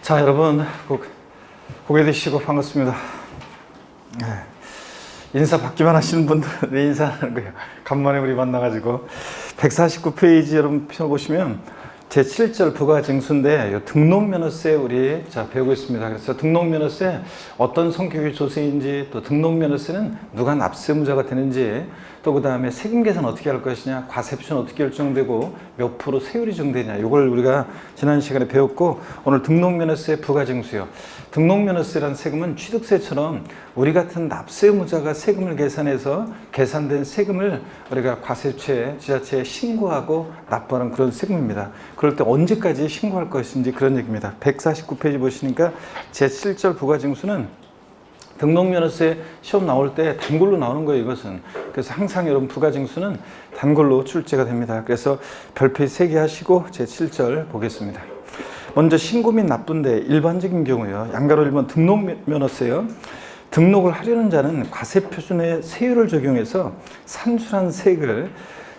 자, 여러분 고개 드시고 반갑습니다. 인사 받기만 하시는 분들은 왜 인사하는 거예요? 간만에 우리 만나가지고 149페이지 여러분 펴보시면 제7절 부가징수인데 등록면허세 우리 배우고 있습니다. 그래서 등록면허세 어떤 성격의 조세인지, 또 등록면허세는 누가 납세무자가 되는지, 또 그 다음에 세금 계산 어떻게 할 것이냐, 과세표는 어떻게 결정되고 몇 프로 세율이 정되냐, 이걸 우리가 지난 시간에 배웠고, 오늘 등록면허세 부가징수요. 등록면허세란 세금은 취득세처럼 우리 같은 납세무자가 세금을 계산해서 계산된 세금을 우리가 과세처에, 지자체에 신고하고 납부하는 그런 세금입니다. 그럴 때 언제까지 신고할 것인지 그런 얘기입니다. 149페이지 보시니까 제7절 부가징수는 등록면허세 시험 나올 때 단글로 나오는 거예요, 이것은. 그래서 항상 여러분 부가징수는 단글로 출제가 됩니다. 그래서 별표에 3개 하시고 제7절 보겠습니다. 먼저 신고 및 납부인데 일반적인 경우요. 양가로 1번 등록면허세요. 등록을 하려는 자는 과세표준의 세율을 적용해서 산출한 세액을,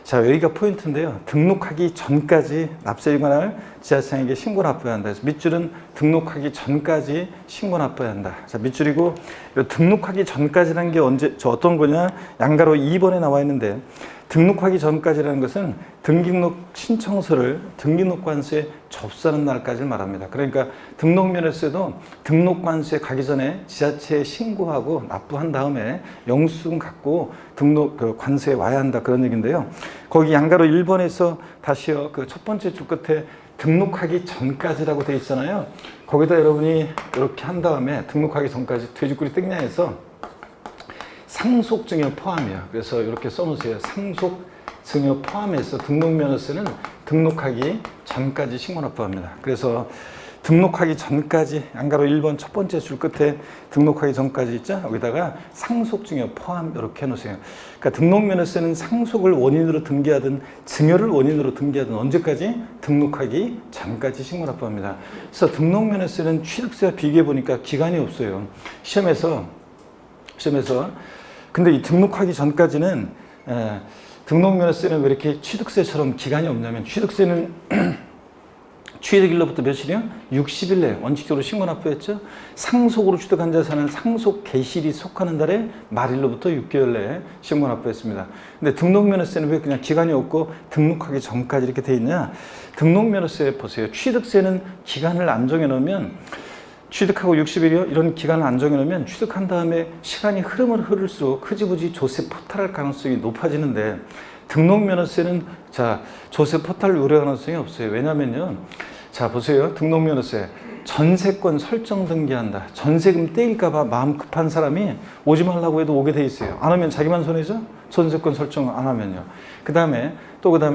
자, 여기가 포인트인데요. 등록하기 전까지 납세일관할 지자체에게 신고 납부해야 한다. 그래서 밑줄은 등록하기 전까지 신고 납부해야 한다. 자, 밑줄이고, 등록하기 전까지라는 게 어떤 거냐? 양가로 2번에 나와 있는데, 등록하기 전까지라는 것은 등기록 신청서를 등기록관서에 접수하는 날까지를 말합니다. 그러니까 등록면허세도 등록관서에 가기 전에 지자체에 신고하고 납부한 다음에 영수증 갖고 관서에 와야 한다, 그런 얘기인데요. 거기 양가로 1번에서 다시요, 그 첫 번째 줄 끝에 등록하기 전까지라고 되어 있잖아요. 거기다 여러분이 이렇게 한 다음에 등록하기 전까지 돼지꼬리 땡냐해서 상속증여 포함이야. 그래서 이렇게 써놓으세요. 상속증여 포함해서 등록면허세는 등록하기 전까지 신고 납부합니다. 그래서 등록하기 전까지, 양가로 1번 첫 번째 줄 끝에 등록하기 전까지 있죠? 여기다가 상속증여 포함 이렇게 해놓으세요. 그러니까 등록면허세는 상속을 원인으로 등기하든 증여를 원인으로 등기하든 언제까지? 등록하기 전까지 신고 납부합니다. 그래서 등록면허세는 취득세와 비교해 보니까 기간이 없어요. 시험에서 근데 이 등록하기 전까지는, 등록면허세는 왜 이렇게 취득세처럼 기간이 없냐면, 취득세는 취득일로부터 며칠이요? 60일 내에 원칙적으로 신고 납부했죠. 상속으로 취득한 자산은 상속 개시일이 속하는 달에 말일로부터 6개월 내에 신고 납부했습니다. 근데 등록면허세는 왜 그냥 기간이 없고 등록하기 전까지 이렇게 돼 있냐? 등록면허세 보세요. 취득세는 기간을 안 정해놓으면, 취득하고 60일이요? 이런 기간을 안 정해놓으면 취득한 다음에 시간이 흐를수록 흐지부지 조세 포탈할 가능성이 높아지는데, 등록면허세는 조세 포탈 우려 가능성이 없어요. 왜냐면요, 자 보세요. 등록면허세 전세권 설정 등기한다. 전세금 떼일까봐 마음 급한 사람이 오지 말라고 해도 오게 돼 있어요. 안 하면 자기만 손해죠. 전세권 설정 안 하면요. 그 다음에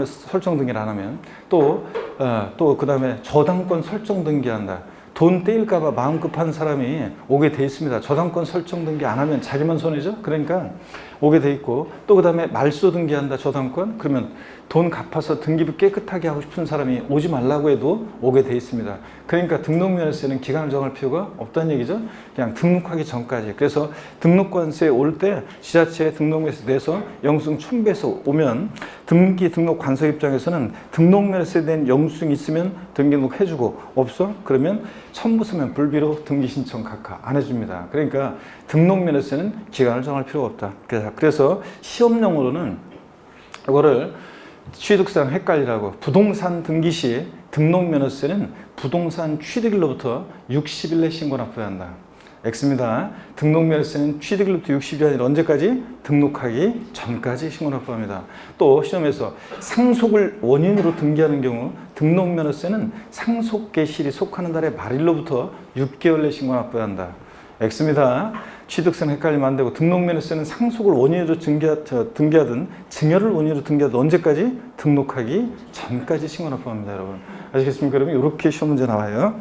설정 등기를 안 하면 그 다음에 저당권 설정 등기한다. 돈 떼일까봐 마음 급한 사람이 오게 돼 있습니다. 저당권 설정 등기 안 하면 자기만 손해죠. 그러니까 오게 돼 있고, 또 그 다음에 말소 등기한다, 저당권. 그러면 돈 갚아서 등기부 깨끗하게 하고 싶은 사람이 오지 말라고 해도 오게 돼 있습니다. 그러니까 등록면허세는 기간을 정할 필요가 없다는 얘기죠. 그냥 등록하기 전까지. 그래서 등록관세에 올 때 지자체에 등록면허세 내서 영수증 첨부해서 오면 등록 관서 입장에서는 등록면허세에 대한 영수증 있으면 등기록 해주고, 없어? 그러면 첨부서면 불비로 등기 신청 각하 안 해줍니다. 그러니까 등록면허세는 기간을 정할 필요가 없다. 그래서 시험용으로는 이거를 취득세랑 헷갈리라고, 부동산 등기 시 등록면허세는 부동산 취득일로부터 60일 내 신고 납부해야 한다. X입니다. 등록면허세는 취득일로부터 60일이 아니라 언제까지? 등록하기 전까지 신고 납부합니다. 또 시험에서 상속을 원인으로 등기하는 경우 등록면허세는 상속 개시일이 속하는 달의 말일로부터 6개월 내 신고 납부해야 한다. X입니다. 취득세는 헷갈리면 안 되고, 등록면허세는 상속을 원인으로 등기하든 증여를 원인으로 등기하든 언제까지? 등록하기 전까지 신고 납부합니다, 여러분. 아시겠습니까? 그러면 이렇게 시험 문제 나와요.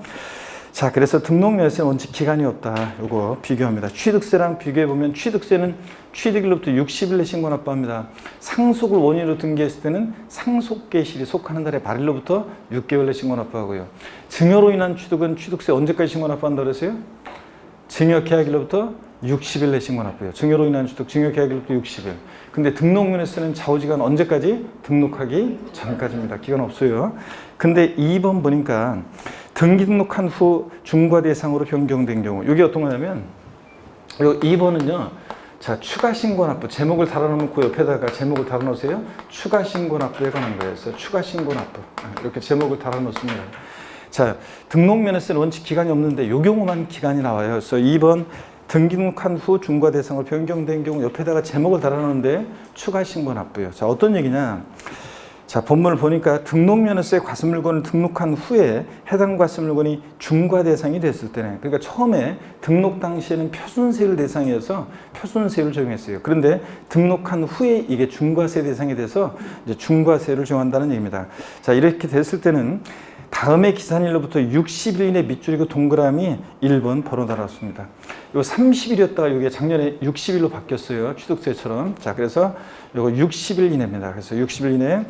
자, 그래서 등록면허세는 원칙 기간이 없다. 요거 비교합니다. 취득세랑 비교해보면 취득세는 취득일로부터 60일 내 신고 납부합니다. 상속을 원인으로 등기했을 때는 상속 개시일이 속하는 달의 말일로부터 6개월 내 신고 납부하고요. 증여로 인한 취득은 취득세 언제까지 신고 납부한다 그랬어요? 증여 계약일로부터 60일 내 신고 납부해요. 증여로 인한 취득, 증여 계약일로부터 60일. 근데 등록면허세는 좌우지간 언제까지? 등록하기 전까지입니다. 기간 없어요. 근데 2번 보니까 등기 등록한 후 중과 대상으로 변경된 경우. 이게 어떤 거냐면, 요 2번은요. 자, 추가 신고 납부. 제목을 달아놓고 옆에다가 제목을 달아놓으세요. 추가 신고 납부에 관한 거예요. 그래서 추가 신고 납부. 이렇게 제목을 달아놓습니다. 자, 등록 면허세는 원칙 기간이 없는데 요 경우만 기간이 나와요. 그래서 2번 등기 등록한 후 중과 대상으로 변경된 경우 옆에다가 제목을 달아놓는데 추가 신고 납부예요. 자, 어떤 얘기냐? 자, 본문을 보니까 등록면허세 과세물건을 등록한 후에 해당 과세물건이 중과 대상이 됐을 때는, 그러니까 처음에 등록 당시에는 표준세율 대상이어서 표준세율을 적용했어요. 그런데 등록한 후에 이게 중과세 대상이 돼서 이제 중과세를 적용한다는 얘기입니다. 자, 이렇게 됐을 때는 다음의 기산일로부터 60일 이내 밑줄이고 동그라미 1번 번호 달았습니다. 요 30일이었다가 이게 작년에 60일로 바뀌었어요. 취득세처럼. 자, 그래서 요거 60일 이내입니다. 그래서 60일 이내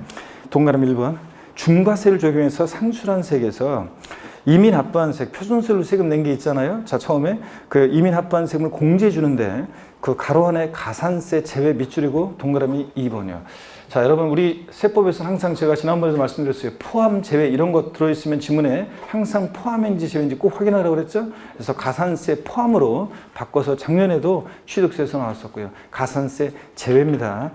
동그라미 1번. 중과세를 적용해서 상출한 세액에서 이민 합부한 세액, 표준세율로 세금 낸 게 있잖아요. 자, 처음에 그 이민 합부한 세금을 공제해 주는데 그 가로 안에 가산세 제외 밑줄이고 동그라미 2번이요. 자, 여러분, 우리 세법에서는 항상 제가 지난번에도 말씀드렸어요. 포함, 제외 이런 거 들어있으면 지문에 항상 포함인지 제외인지 꼭 확인하라고 그랬죠. 그래서 가산세 포함으로 바꿔서 작년에도 취득세에서 나왔었고요. 가산세 제외입니다.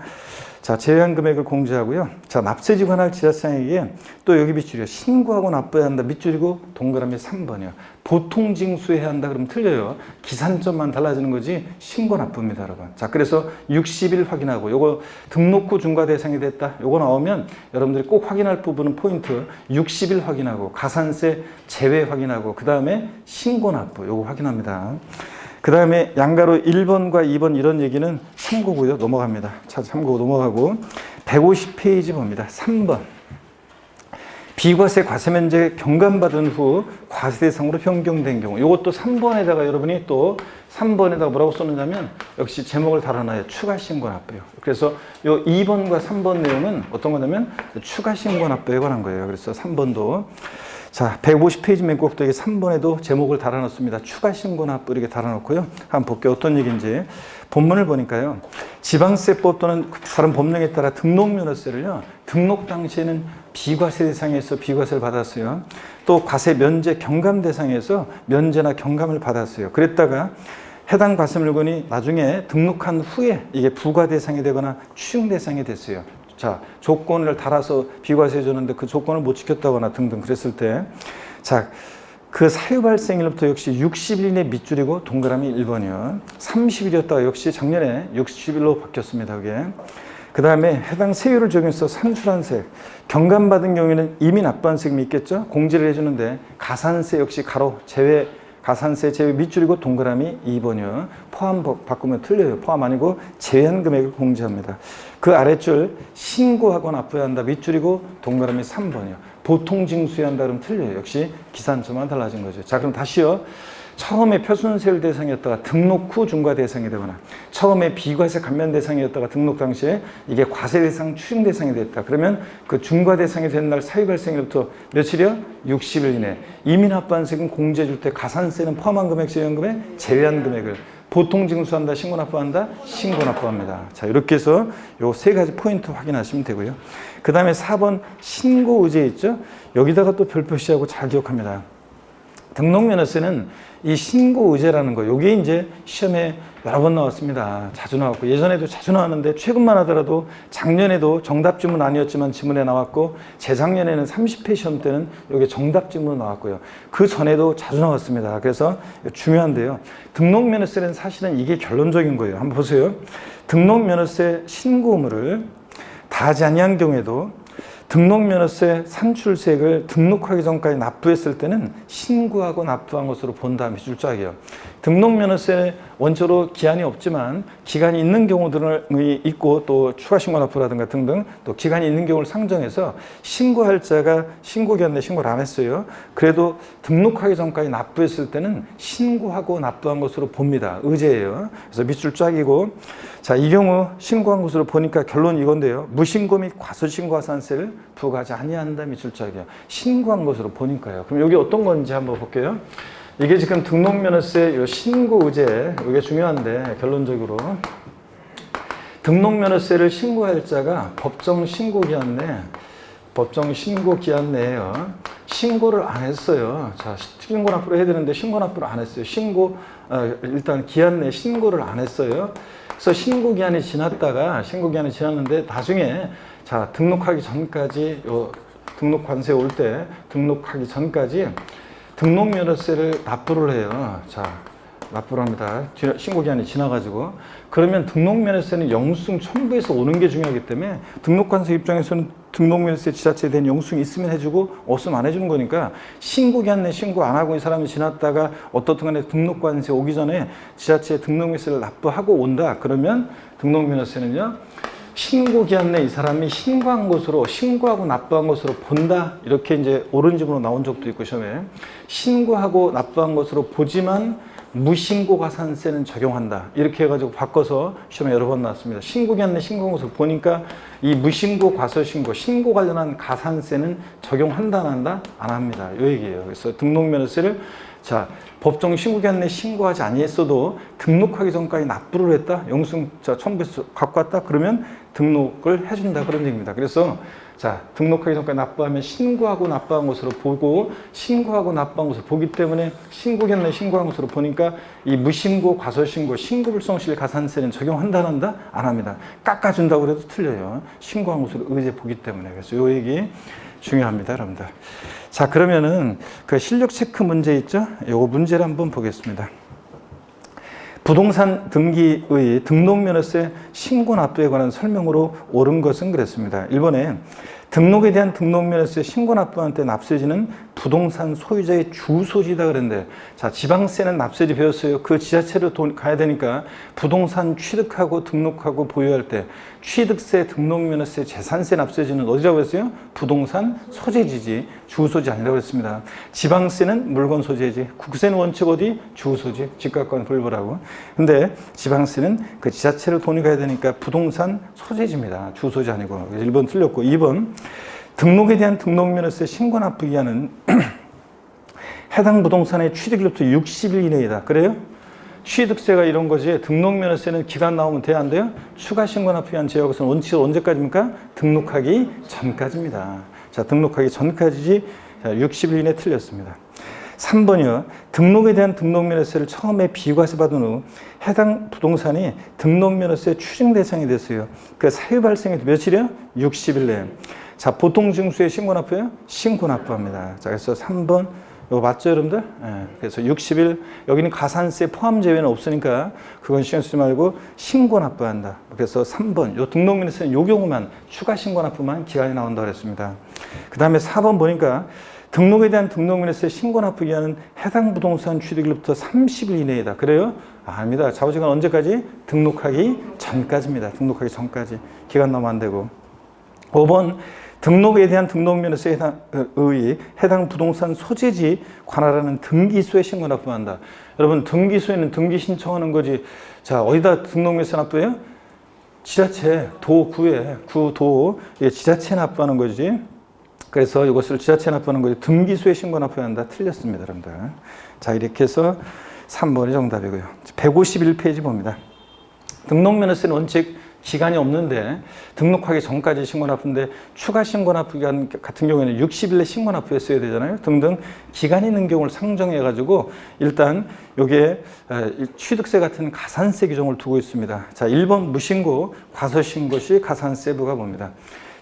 자, 제외한 금액을 공제하고요. 자, 납세지 관할 지자체장에게 또 여기 밑줄이요. 신고하고 납부해야 한다. 밑줄이고 동그라미 3번이요. 보통 징수해야 한다 그러면 틀려요. 기산점만 달라지는 거지 신고 납부입니다, 여러분. 자, 그래서 60일 확인하고 요거 등록 후 중과 대상이 됐다. 요거 나오면 여러분들이 꼭 확인할 부분은 포인트 60일 확인하고 가산세 제외 확인하고 그다음에 신고 납부 요거 확인합니다. 그 다음에 양가로 1번과 2번 이런 얘기는 참고고요. 넘어갑니다. 자, 참고 넘어가고 150페이지 봅니다. 3번. 비과세 과세면제 경감받은 후 과세 대상으로 변경된 경우. 이것도 3번에다가 여러분이 또 3번에다가 뭐라고 썼느냐면 역시 제목을 달아놔요. 추가 신고 납부요. 그래서 요 2번과 3번 내용은 어떤 거냐면 추가 신고 납부에 관한 거예요. 그래서 3번도 자, 150페이지 맨 꼭대기 3번에도 제목을 달아놓습니다. 추가 신고 납부 이렇게 달아놓고요. 한번 볼게요. 어떤 얘기인지. 본문을 보니까요. 지방세법 또는 다른 법령에 따라 등록면허세를요. 등록 당시에는 비과세 대상에서 비과세를 받았어요. 또 과세 면제 경감 대상에서 면제나 경감을 받았어요. 그랬다가 해당 과세물건이 나중에 등록한 후에 이게 부과 대상이 되거나 추징 대상이 됐어요. 자, 조건을 달아서 비과세 줬는데 그 조건을 못 지켰다거나 등등 그랬을 때, 자, 그 사유 발생일부터 역시 60일 이내 밑줄이고 동그라미 1번이요. 30일이었다가 역시 작년에 60일로 바뀌었습니다. 그게. 그 다음에 해당 세율을 적용해서 산출한 세액, 경감받은 경우에는 이민 납부한 세금이 있겠죠. 공제를 해주는데 가산세 역시 가로 제외, 가산세 제외 밑줄이고 동그라미 2번이요. 포함 바꾸면 틀려요. 포함 아니고 제외한 금액을 공제합니다. 그 아랫줄 신고하고 납부해야 한다. 밑줄이고 동그라미 3번이요. 보통 징수해야 한다 그러면 틀려요. 역시 기산점만 달라진 거죠. 자, 그럼 다시요. 처음에 표준세율 대상이었다가 등록 후 중과 대상이 되거나 처음에 비과세 감면 대상이었다가 등록 당시에 이게 과세 대상, 추징 대상이 됐다. 그러면 그 중과 대상이 된 날 사유 발생일부터 며칠이요? 60일 이내. 이민 합부한 세금 공제해 줄 때 가산세는 포함한 금액, 제외한 금액, 제외한 금액을 보통 징수한다, 신고 납부한다, 신고 납부합니다. 자, 이렇게 해서 요 세 가지 포인트 확인하시면 되고요. 그 다음에 4번 신고 의제 있죠? 여기다가 또 별표시하고 잘 기억합니다. 등록면허세는 이 신고 의제라는 거, 요게 이제 시험에 여러 번 나왔습니다. 자주 나왔고, 예전에도 자주 나왔는데, 최근만 하더라도 작년에도 정답 지문 아니었지만 지문에 나왔고, 재작년에는 30회 시험 때는 요게 정답 지문 나왔고요. 그 전에도 자주 나왔습니다. 그래서 중요한데요. 등록면허세는 사실은 이게 결론적인 거예요. 한번 보세요. 등록면허세 신고 의무를 다하지 아니한 경우에도 등록면허세 산출세액을 등록하기 전까지 납부했을 때는 신고하고 납부한 것으로 본다. 밑줄 짝이에요. 등록면허세 원초로 기한이 없지만 기간이 있는 경우들이 있고 또 추가 신고 납부라든가 등등 또 기간이 있는 경우를 상정해서 신고할 자가 신고기한 내 신고를 안 했어요. 그래도 등록하기 전까지 납부했을 때는 신고하고 납부한 것으로 봅니다. 의제예요. 그래서 밑줄 짝이고, 자, 이 경우 신고한 것으로 보니까 결론 이건데요. 무신고 및 과소신고가산세를 부과하지 아니한다. 밑줄 짝이에요. 신고한 것으로 보니까요. 그럼 여기 어떤 건지 한번 볼게요. 이게 지금 등록면허세 요 신고 의제, 이게 중요한데 결론적으로 등록면허세를 신고할 자가 법정 신고기한 내 법정 신고 기한 내에요. 신고를 안 했어요. 자, 신고납부를 해야 되는데 신고납부를 안 했어요. 일단 기한 내에 신고를 안 했어요. 그래서 신고 기한이 지났는데 나중에 자, 등록하기 전까지 등록 관세 올 때 등록하기 전까지 등록면허세를 납부를 해요. 자, 납부를 합니다. 신고 기한이 지나가지고. 그러면 등록면허세는 영수증 첨부해서 오는 게 중요하기 때문에 등록관세 입장에서는 등록면허세 지자체에 대한 영수증이 있으면 해주고 없으면 안 해주는 거니까 신고 기한 내 신고 안 하고 있는 사람이 지났다가 어떻든 간에 등록관세 오기 전에 지자체에 등록면허세를 납부하고 온다. 그러면 등록면허세는요. 신고 기한 내 이 사람이 신고하고 납부한 것으로 본다. 이렇게 이제 오른쪽으로 나온 적도 있고 시험에 신고하고 납부한 것으로 보지만 무신고 가산세는 적용한다. 이렇게 해가지고 바꿔서 시험에 여러 번 나왔습니다. 신고 기한 내 신고한 것으로 보니까 이 무신고 과소신고 신고 관련한 가산세는 적용한다 안 한다? 안 합니다. 이 얘기예요. 그래서 등록면허세를 자, 법정 신고 기한 내 신고하지 아니했어도 등록하기 전까지 납부를 했다. 영수증 첨부해서 갖고 왔다. 그러면 등록을 해준다. 그런 얘기입니다. 그래서 자, 등록하기 전까지 납부하면 신고하고 납부한 것으로 보고 신고하고 납부한 것으로 보기 때문에 신고 기한 내 신고한 것으로 보니까 이 무신고 과소신고 신고불성실 가산세는 적용한다 안 한다? 안 합니다. 깎아준다고 해도 틀려요. 신고한 것으로 의제 보기 때문에. 그래서 이 얘기 중요합니다, 여러분들. 자, 그러면은 그 실력 체크 문제 있죠? 요거 문제를 한번 보겠습니다. 부동산 등기의 등록면허세 신고 납부에 관한 설명으로 옳은 것은 그랬습니다. 1번에 등록에 대한 등록면허세 신고 납부할 때 납세지는 부동산 소유자의 주소지다 그랬는데 자, 지방세는 납세지 배웠어요. 그 지자체로 가야 되니까 부동산 취득하고 등록하고 보유할 때 취득세, 등록면허세, 재산세 납세지는 어디라고 했어요? 부동산 소재지지 주소지 아니라고 했습니다. 지방세는 물건 소재지, 국세는 원칙 어디? 주소지, 집값과는 불벌하고. 근데 지방세는 그 지자체로 돈이 가야 되니까 부동산 소재지입니다. 주소지 아니고. 1번 틀렸고 2번 등록에 대한 등록면허세 신고 납부 기한은 해당 부동산의 취득일로부터 60일 이내이다. 그래요? 취득세가 이런 거지 등록면허세는 기간 나오면 돼야 안 돼요? 추가 신고 납부 기한 제한 것은 원칙은 언제까지입니까? 등록하기 전까지입니다. 자, 등록하기 전까지지. 자, 60일 이내 틀렸습니다. 3번이요. 등록에 대한 등록면허세를 처음에 비과세 받은 후 해당 부동산이 등록면허세 추징 대상이 됐어요. 그 사유 발생이 며칠이요? 60일 내에. 자, 보통징수에 신고 납부예요? 신고 납부합니다. 자, 그래서 3번 이거 맞죠, 여러분들? 예, 그래서 60일 여기는 가산세 포함 제외는 없으니까 그건 신경 쓰지 말고 신고 납부한다. 그래서 3번 요 등록면허세는 요 경우만 추가 신고 납부만 기간이 나온다고 그랬습니다. 그 다음에 4번 보니까 등록에 대한 등록면허세 신고 납부 기한은 해당 부동산 취득일로부터 30일 이내이다. 그래요? 아닙니다. 좌우지간 언제까지? 등록하기 전까지입니다. 등록하기 전까지. 기간 나오면 안 되고. 5번 등록에 대한 등록면허세에 해당 부동산 소재지 관할하는 등기소에 신고 납부한다. 여러분 등기소에는 등기 신청하는 거지. 자, 어디다 등록면허세 납부해요? 지자체, 구에 지자체 납부하는 거지. 그래서 이것을 지자체 납부하는 거지. 등기소에 신고 납부해야 한다. 틀렸습니다, 여러분들. 자, 이렇게 해서 3번이 정답이고요. 151페이지 봅니다. 등록면허세는 원칙 기간이 없는데 등록하기 전까지 신고 납부인데 추가 신고 납부 기간 같은 경우에는 60일 내 신고 납부했어야 되잖아요. 등등 기간이 있는 경우를 상정해 가지고 일단 여기에 취득세 같은 가산세 규정을 두고 있습니다. 자, 1번 무신고 과소신고 시 가산세부가 봅니다.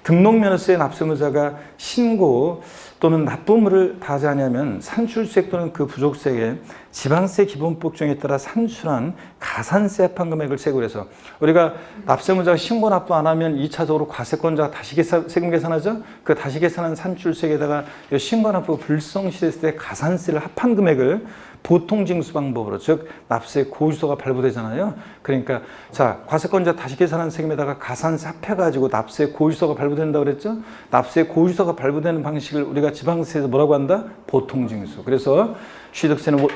등록면허세 납세무자가 신고 또는 납부물을 다하지 않으면 산출세액 또는 그 부족세액에 지방세 기본법 규정에 따라 산출한 가산세 합한 금액을 세고해서 우리가 납세무자가 신고 납부 안 하면 2차적으로 과세권자가 다시 세금 계산하죠. 그 다시 계산한 산출세액에다가 신고 납부 불성실했을 때 가산세를 합한 금액을 보통징수 방법으로 즉 납세 고지서가 발부되잖아요. 그러니까 자, 과세권자 다시 계산한 세금에다가 가산세 합해가지고 납세 고지서가 발부된다고 그랬죠. 납세 고지서가 발부되는 방식을 우리가 지방세에서 뭐라고 한다? 보통징수. 그래서 취득세는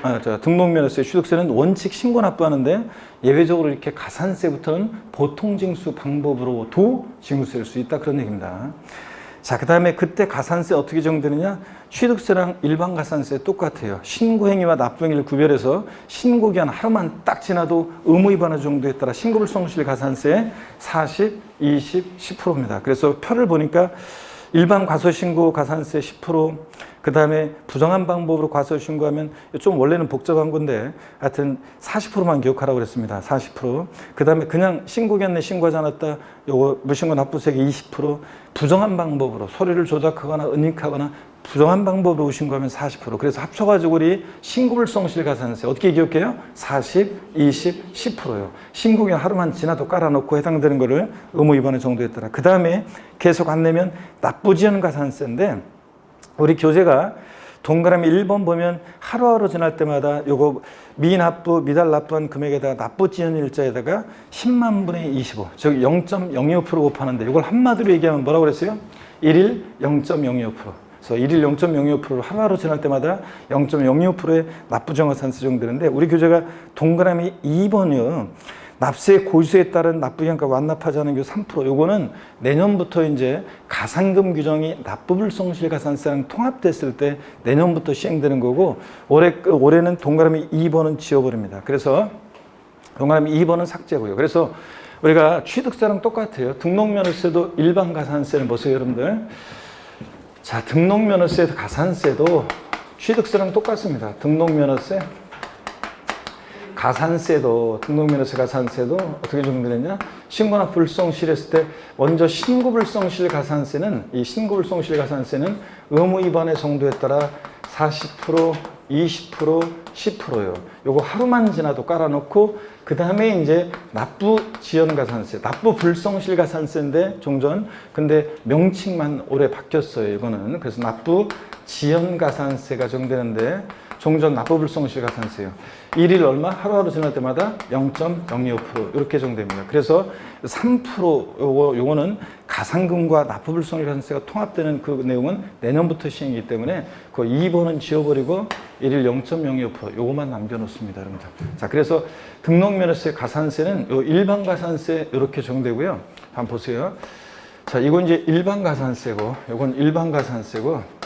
등록면허세 취득세는 원칙 신고 납부하는데 예외적으로 이렇게 가산세부터는 보통징수 방법으로도 징수할 수 있다 그런 얘기입니다. 자, 그 다음에 그때 가산세 어떻게 정되느냐? 취득세랑 일반 가산세 똑같아요. 신고행위와 납부행위를 구별해서 신고기한 하루만 딱 지나도 의무위반 정도에 따라 신고불성실 가산세 40, 20, 10%입니다. 그래서 표를 보니까 일반 과소신고 가산세 10%, 그 다음에 부정한 방법으로 과소신고하면 좀 원래는 복잡한 건데 하여튼 40%만 기억하라고 그랬습니다. 40%. 그 다음에 그냥 신고했네 신고하지 않았다. 요거 무신고 납부세액 20%, 부정한 방법으로 서류를 조작하거나 은닉하거나 부정한 방법으로 신고하면 40%. 그래서 합쳐가지고 우리 신고불성실 가산세 어떻게 기억해요? 40, 20, 10%요. 신고기 하루만 지나도 깔아놓고 해당되는 거를 의무 위반의 정도에 따라. 그 다음에 계속 안 내면 납부지연 가산세인데 우리 교재가 동그라미 1번 보면 하루하루 지날 때마다 요거 미납부, 미달 납부한 금액에다가 납부지연 일자에다가 10만 분의 25, 즉 0.025% 곱하는데 이걸 한마디로 얘기하면 뭐라고 그랬어요? 1일 0.025%. 그래서 1일 0.025%를 하루하루 지날 때마다 0.025%의 납부정가산세 적용되는데 우리 교재가 동그라미 2번이요. 납세 고지서에 따른 납부기한가 완납하지 않은 게 3%. 요거는 내년부터 이제 가산금 규정이 납부불성실 가산세랑 통합됐을 때 내년부터 시행되는 거고 올해는 동그라미 2번은 지워버립니다. 그래서 동그라미 2번은 삭제고요. 그래서 우리가 취득세랑 똑같아요. 등록면허세도 일반 가산세를 보세요, 여러분들. 자, 등록면허세 가산세도 취득세랑 똑같습니다. 등록면허세 가산세도 등록면허세 가산세도 어떻게 적용되느냐? 신고나 불성실 했을 때 먼저 신고불성실 가산세는 이 신고불성실 가산세는 의무 위반의 정도에 따라 40%, 20%, 10%요. 요거 하루만 지나도 깔아놓고 그 다음에 이제 납부지연 가산세, 납부불성실 가산세인데 종전 근데 명칭만 올해 바뀌었어요. 이거는 그래서 납부지연 가산세가 적용되는데 종전 납부불성실 가산세요. 1일 얼마? 하루하루 지날 때마다 0.025% 이렇게 적용됩니다. 그래서 3% 요거는 가산금과 납부불성실 가산세가 통합되는 그 내용은 내년부터 시행이기 때문에 그 2번은 지워버리고 1일 0.025% 요거만 남겨놓습니다, 여러분들. 자, 그래서 등록면허세 가산세는 요 일반 가산세 이렇게 적용되고요. 한번 보세요. 자, 이건 이제 일반 가산세고, 요건 일반 가산세고.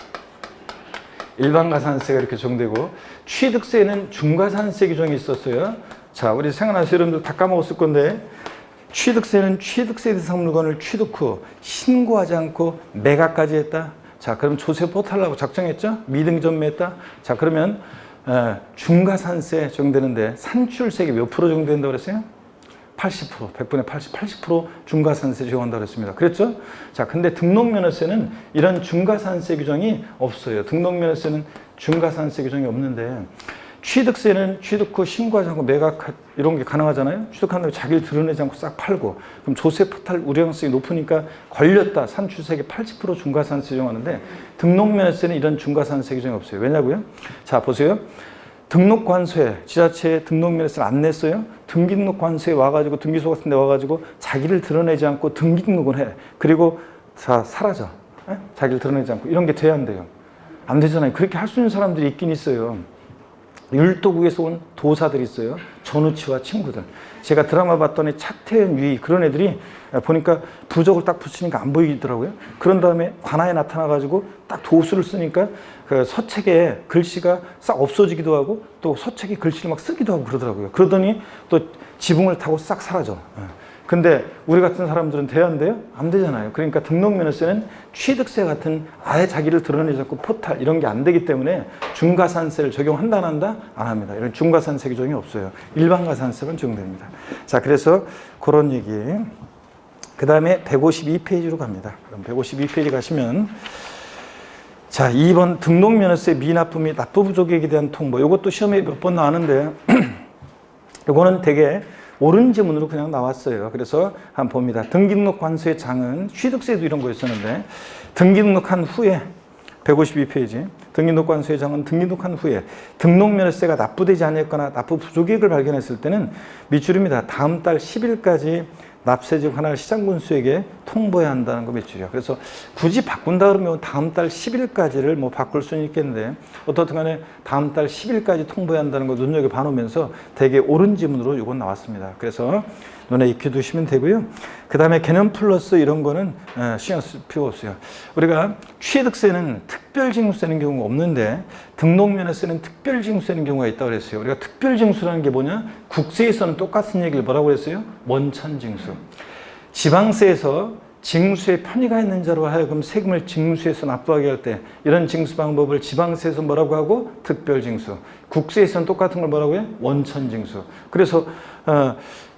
일반 가산세가 이렇게 적용되고 취득세는 중과산세 규정이 있었어요. 자, 우리 생각나시는 여러분들 다 까먹었을 건데 취득세는 취득세 대상 물건을 취득 후 신고하지 않고 매각까지 했다. 자, 그럼 조세 포탈라고 작정했죠? 미등전매했다. 자, 그러면 중과산세 적용되는데 산출세액이 몇 프로 적용된다고 그랬어요? 80%, 100분의 80, 80% 중과산세 적용한다고 했습니다. 그랬죠? 자, 근데 등록면허세는 이런 중과산세 규정이 없어요. 등록면허세는 중과산세 규정이 없는데 취득세는 취득 후 신고하지 않고 매각 이런 게 가능하잖아요. 취득한 다음에 자기를 드러내지 않고 싹 팔고 그럼 조세 포탈 우려성이 높으니까 걸렸다. 산출세액의 80% 중과산세 적용하는데 등록면허세는 이런 중과산세 규정이 없어요. 왜냐고요? 자, 보세요. 등록관소에 지자체에 등록면허세를 안 냈어요. 등기등록관소에 와가지고 등기소 같은 데 와가지고 자기를 드러내지 않고 등기등록을 해. 그리고 다 사라져. 자기를 드러내지 않고 이런 게 돼야 안 돼요. 안 되잖아요. 그렇게 할 수 있는 사람들이 있긴 있어요. 율도국에서 온 도사들이 있어요. 전우치와 친구들. 제가 드라마 봤더니 차태현, 유희 그런 애들이 보니까 부적을 딱 붙이니까 안 보이더라고요. 그런 다음에 관아에 나타나가지고 딱 도수를 쓰니까 그 서책에 글씨가 싹 없어지기도 하고 또 서책에 글씨를 막 쓰기도 하고 그러더라고요. 그러더니 또 지붕을 타고 싹 사라져. 근데 우리 같은 사람들은 돼야 안 돼요? 안 되잖아요. 그러니까 등록면허세는 취득세 같은 아예 자기를 드러내지 않고 포탈 이런 게 안 되기 때문에 중과산세를 적용한다 안 한다? 안 합니다. 이런 중과산세 규정이 없어요. 일반 가산세만 적용됩니다. 자, 그래서 그런 얘기. 그 다음에 152페이지로 갑니다. 그럼 152페이지 가시면 자, 2번 등록면허세 미납부 및 납부 부족액에 대한 통보. 이것도 시험에 몇 번 나왔는데 이거는 되게 옳은 지문으로 그냥 나왔어요. 그래서 한번 봅니다. 등기등록 관소의 장은 취득세도 이런 거였었는데 등기등록한 후에 152페이지 등기등록 관소의 장은 등기등록한 후에 등록면허세가 납부되지 않았거나 납부 부족액을 발견했을 때는 밑줄입니다. 다음 달 10일까지 납세직 하나를 시장군수에게 통보해야 한다는 거 밑줄이야. 그래서 굳이 바꾼다 그러면 다음 달 10일까지를 뭐 바꿀 수는 있겠는데 어떻든 간에 다음 달 10일까지 통보해야 한다는 거 눈여겨 봐놓으면서 되게 옳은 지문으로 이건 나왔습니다. 그래서 눈에 익혀 두시면 되고요. 그 다음에 개념 플러스 이런 거는 신경 쓸 필요가 없어요. 우리가 취득세는 특별징수되는 경우가 없는데 등록면허세는 특별징수되는 경우가 있다고 그랬어요. 우리가 특별징수라는 게 뭐냐? 국세에서는 똑같은 얘기를 뭐라고 그랬어요? 원천징수. 지방세에서 징수에 편의가 있는 자로 하여금 세금을 징수해서 납부하게 할 때 이런 징수 방법을 지방세에서 뭐라고 하고? 특별징수. 국세에서는 똑같은 걸 뭐라고 해요? 원천징수. 그래서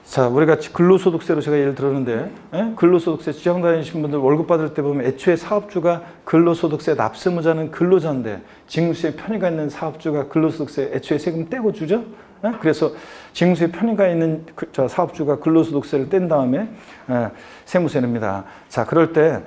자, 우리가 근로소득세로 제가 예를 들었는데, 근로소득세 직장 다니신 분들 월급 받을 때 보면 애초에 사업주가 근로소득세 납세무자는 근로자인데 징수에 편의가 있는 사업주가 근로소득세 애초에 세금 떼고 주죠? 그래서 징수에 편의가 있는 사업주가 근로소득세를 뗀 다음에 세무세 냅니다. 자, 그럴 때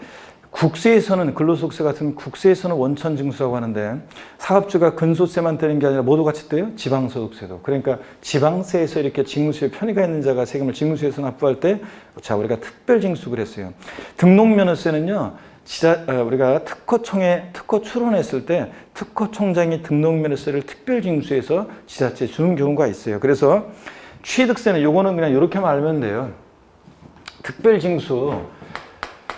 국세에서는 근로소득세 같은 국세에서는 원천징수라고 하는데 사업주가 근소세만 떼는 게 아니라 모두 같이 떼요? 지방소득세도. 그러니까 지방세에서 이렇게 징수에 편의가 있는 자가 세금을 징수해서 납부할 때 자, 우리가 특별징수 그랬어요. 등록면허세는요. 우리가 특허청에 특허 출원했을 때 특허청장이 등록면허세를 특별징수해서 지자체에 주는 경우가 있어요. 그래서 취득세는 요거는 그냥 이렇게만 알면 돼요. 특별징수.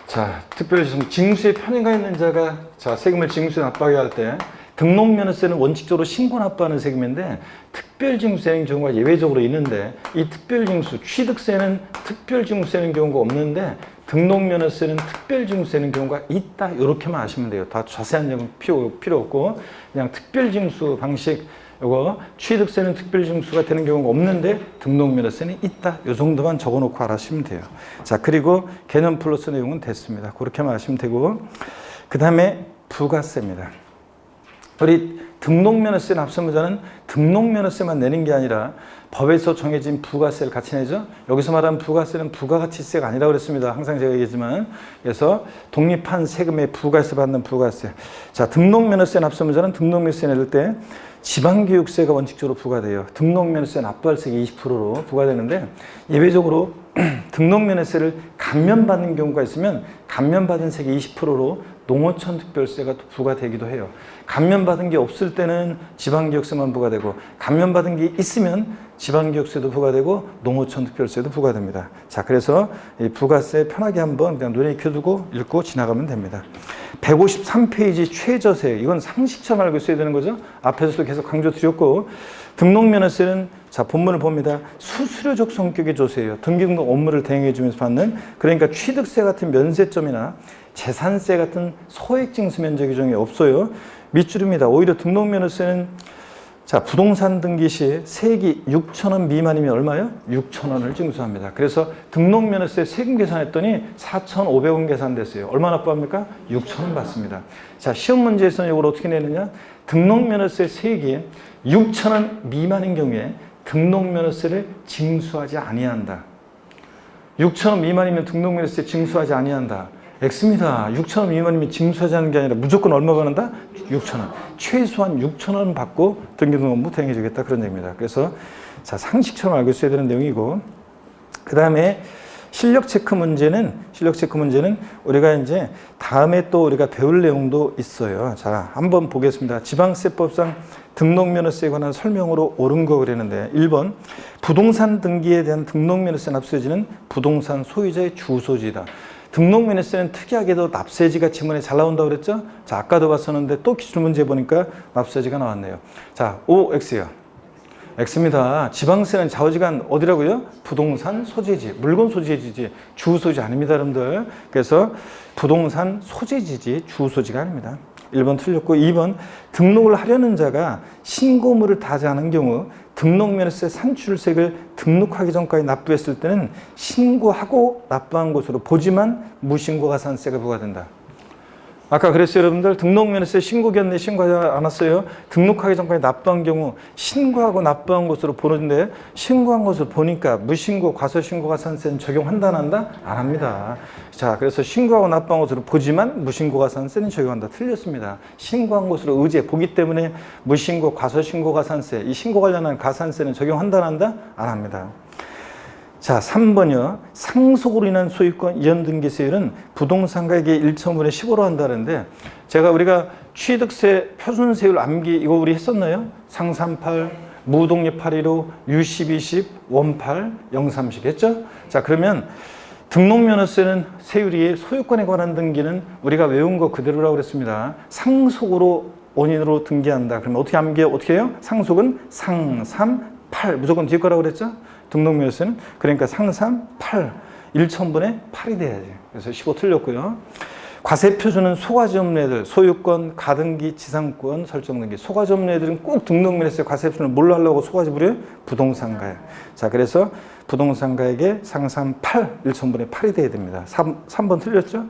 자, 특별징수. 징수에 편의가 있는 자가 자, 세금을 징수에 납부하게 할 때 등록면허세는 원칙적으로 신고 납부하는 세금인데 특별징수세는 경우가 예외적으로 있는데 이 특별징수, 취득세는 특별징수세는 경우가 없는데 등록면허세는 특별징수세는 경우가 있다. 이렇게만 아시면 돼요. 다 자세한 내용 필요 없고 그냥 특별징수 방식 요거 취득세는 특별징수가 되는 경우가 없는데 등록면허세는 있다. 요 정도만 적어놓고 알아주시면 돼요. 자, 그리고 개념 플러스 내용은 됐습니다. 그렇게만 아시면 되고 그 다음에 부가세입니다. 우리 등록면허세 납세무자는 등록면허세만 내는 게 아니라 법에서 정해진 부가세를 같이 내죠. 여기서 말하는 부가세는 부가가치세가 아니라고 그랬습니다. 항상 제가 얘기했지만. 그래서 독립한 세금에 부가세 받는 부가세. 자, 등록면허세 납세무자는 등록면허세 낼 때 지방교육세가 원칙적으로 부과돼요. 등록면허세 납부할 세액이 20%로 부과되는데 예외적으로 등록면허세를 감면받는 경우가 있으면 감면받은 세액이 20%로 농어촌 특별세가 또 부과되기도 해요. 감면받은 게 없을 때는 지방교육세만 부과되고 감면받은 게 있으면 지방교육세도 부과되고 농어촌 특별세도 부과됩니다. 자, 그래서 이 부가세 편하게 한번 그냥 눈에 익혀두고 읽고 지나가면 됩니다. 153페이지 최저세. 이건 상식처럼 알고 있어야 되는 거죠. 앞에서도 계속 강조드렸고 등록면허세는 자, 본문을 봅니다. 수수료적 성격의 조세예요. 등기등록 업무를 대행해 주면서 받는 그러니까 취득세 같은 면세점이나 재산세 같은 소액징수 면적 규정이 없어요. 밑줄입니다. 오히려 등록면허세는 자, 부동산 등기 시 세액이 6,000원 미만이면 얼마요? 6,000원을 징수합니다. 그래서 등록면허세 세금 계산했더니 4,500원 계산됐어요. 얼마 납부합니까? 6,000원 받습니다. 자, 시험 문제에서는 이걸 어떻게 내느냐? 등록면허세 세액이 6,000원 미만인 경우에 등록면허세를 징수하지 아니한다. 6,000원 미만이면 등록면허세 징수하지 아니한다. X입니다. 6,000원 미만이면 징수하지 않는 게 아니라 무조건 얼마 받는다? 6,000원. 최소한 6,000원 받고 등기등록 업무 대행해 주겠다. 그런 얘기입니다. 그래서 자, 상식처럼 알고 있어야 되는 내용이고 그 다음에 실력 체크 문제는 우리가 이제 다음에 또 우리가 배울 내용도 있어요. 자, 한번 보겠습니다. 지방세법상 등록면허세에 관한 설명으로 옳은 거 그랬는데 1번 부동산 등기에 대한 등록면허세 납세지는 부동산 소유자의 주소지다. 등록면허세는 특이하게도 납세지가 지문에 잘 나온다고 그랬죠? 자, 아까도 봤었는데 또 기출 문제 보니까 납세지가 나왔네요. 자, OX요. X입니다. 지방세는 좌우지간 어디라고요? 부동산 소재지, 물건 소재지지, 주소지 아닙니다, 여러분들. 그래서 부동산 소재지지, 주소지가 아닙니다. 1번 틀렸고 2번 등록을 하려는 자가 신고물을 다지 않은 경우 등록면허세 산출세액을 등록하기 전까지 납부했을 때는 신고하고 납부한 것으로 보지만 무신고 가산세가 부과된다. 아까 그랬어요, 여러분들. 등록면허세 신고기한데 신고하지 않았어요. 등록하기 전까지 납부한 경우 신고하고 납부한 것으로 보는데 신고한 것을 보니까 무신고 과소신고 가산세는 적용한다 안 한다? 안 합니다. 자, 그래서 신고하고 납부한 것으로 보지만 무신고 가산세는 적용한다. 틀렸습니다. 신고한 것으로 의지해 보기 때문에 무신고 과소신고 가산세, 이 신고 관련한 가산세는 적용한다 안 한다? 안 합니다. 자, 3번이요. 상속으로 인한 소유권 이전 등기세율은 부동산 가격의 1.5분의 15로 한다는데 우리가 취득세 표준세율 암기 이거 우리 했었나요? 상38, 무독립 815, U1020, 원8, 030 했죠? 자, 그러면 등록면허세는 세율이 소유권에 관한 등기는 우리가 외운 거 그대로라고 그랬습니다. 상속으로 원인으로 등기한다. 그러면 어떻게 해요? 상속은 상, 3, 8 무조건 뒤에 거라고 그랬죠? 등록면허세는 그러니까 상, 3, 8 1,000분의 8이 돼야지. 그래서 15 틀렸고요. 과세표준은 소가지 없는 애들, 소유권, 가등기, 지상권 설정 등기. 소가지 없는 애들은 꼭 등록면허세 과세표준을 뭘로 하려고 소가지 부려요? 부동산가액. 자, 그래서 부동산가액의 상산 8, 1,000분의 8이 돼야 됩니다. 3번 틀렸죠?